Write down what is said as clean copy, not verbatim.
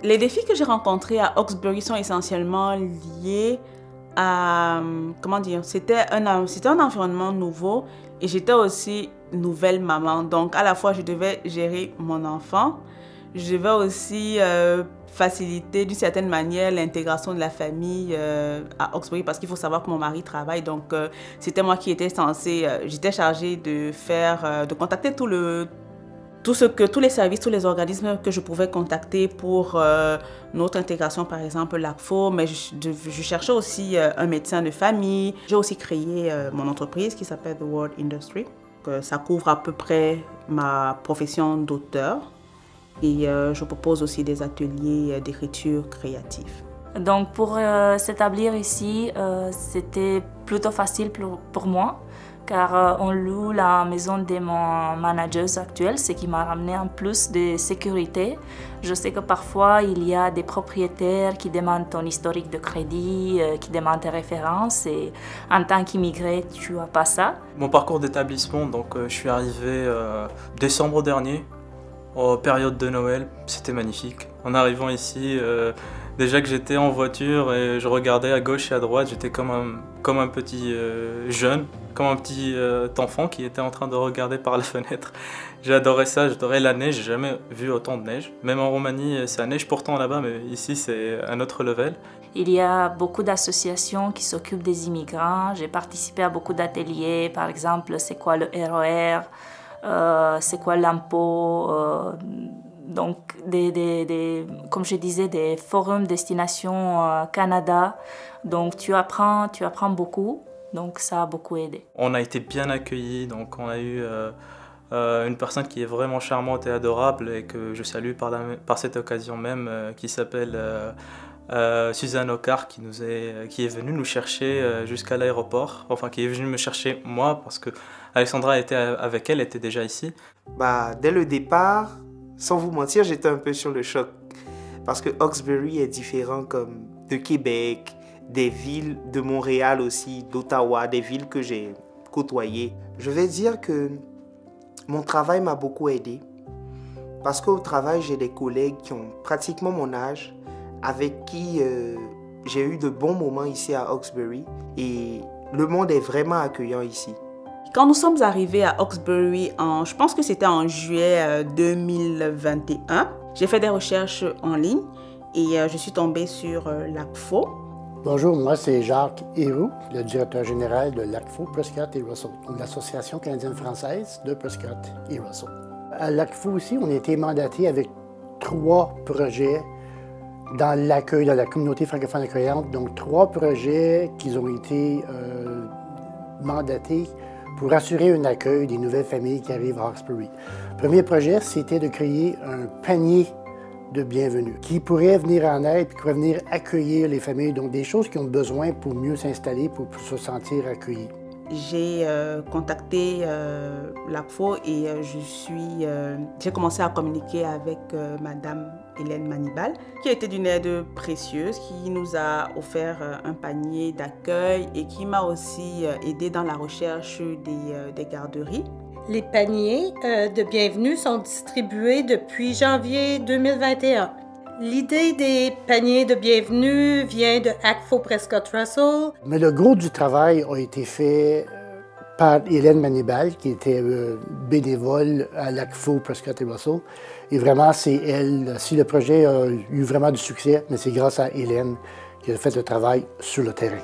Les défis que j'ai rencontrés à Hawkesbury sont essentiellement liés à, comment dire, c'était un environnement nouveau et j'étais aussi nouvelle maman. Donc à la fois je devais gérer mon enfant, je devais aussi faciliter d'une certaine manière l'intégration de la famille à Hawkesbury parce qu'il faut savoir que mon mari travaille. Donc c'était moi qui étais censée, j'étais chargée de faire, de contacter tous les services, tous les organismes que je pouvais contacter pour notre intégration, par exemple l'ACFO, mais je cherchais aussi un médecin de famille. J'ai aussi créé mon entreprise qui s'appelle The World Industry. Ça couvre à peu près ma profession d'auteur et je propose aussi des ateliers d'écriture créative. Donc pour s'établir ici, c'était plutôt facile pour moi. Car on loue la maison de mon manager actuel, ce qui m'a ramené en plus de sécurité. Je sais que parfois, il y a des propriétaires qui demandent ton historique de crédit, qui demandent tes références, et en tant qu'immigré, tu n'as pas ça. Mon parcours d'établissement, donc je suis arrivé décembre dernier, en période de Noël, c'était magnifique. En arrivant ici, déjà que j'étais en voiture et je regardais à gauche et à droite, j'étais comme un petit jeune, comme un petit enfant qui était en train de regarder par la fenêtre. J'adorais ça, j'adorais la neige, j'ai jamais vu autant de neige. Même en Roumanie, ça neige pourtant là-bas, mais ici c'est un autre level. Il y a beaucoup d'associations qui s'occupent des immigrants. J'ai participé à beaucoup d'ateliers, par exemple, c'est quoi le RER, c'est quoi l'impôt, donc comme je disais, des forums destination Canada. Donc tu apprends beaucoup. Donc ça a beaucoup aidé. On a été bien accueillis, donc on a eu une personne qui est vraiment charmante et adorable et que je salue par cette occasion même, qui s'appelle Suzanne Ocar, qui est venue nous chercher jusqu'à l'aéroport, enfin qui est venue me chercher moi parce que Alexandra était avec elle, était déjà ici. Dès le départ, sans vous mentir, j'étais un peu sur le choc parce que Hawkesbury est différent comme de Québec, des villes de Montréal aussi, d'Ottawa, des villes que j'ai côtoyées. Je vais dire que mon travail m'a beaucoup aidé parce qu'au travail, j'ai des collègues qui ont pratiquement mon âge, avec qui j'ai eu de bons moments ici à Hawkesbury et le monde est vraiment accueillant ici. Quand nous sommes arrivés à Hawkesbury, je pense que c'était en juillet 2021, j'ai fait des recherches en ligne et je suis tombée sur l'ACFO. Bonjour, moi c'est Jacques Héroux, le directeur général de l'ACFO, Prescott et Russell, l'Association canadienne-française de Prescott et Russell. À l'ACFO aussi, on a été mandaté avec 3 projets dans l'accueil de la communauté francophone accueillante, donc 3 projets qui ont été mandatés pour assurer un accueil des nouvelles familles qui arrivent à Hawkesbury. Le premier projet, c'était de créer un panier de bienvenue qui pourrait venir en aide, qui pourrait venir accueillir les familles, donc des choses qui ont besoin pour mieux s'installer, pour se sentir accueillis. J'ai contacté l'ACFO et j'ai commencé à communiquer avec Madame Hélène Manibal, qui a été d'une aide précieuse, qui nous a offert un panier d'accueil et qui m'a aussi aidé dans la recherche des garderies. Les paniers de bienvenue sont distribués depuis janvier 2021. L'idée des paniers de bienvenue vient de ACFO Prescott Russell. Mais le gros du travail a été fait par Hélène Manibal, qui était bénévole à l'ACFO Prescott et Russell. Et vraiment, c'est elle, si le projet a eu vraiment du succès, mais c'est grâce à Hélène qui a fait le travail sur le terrain.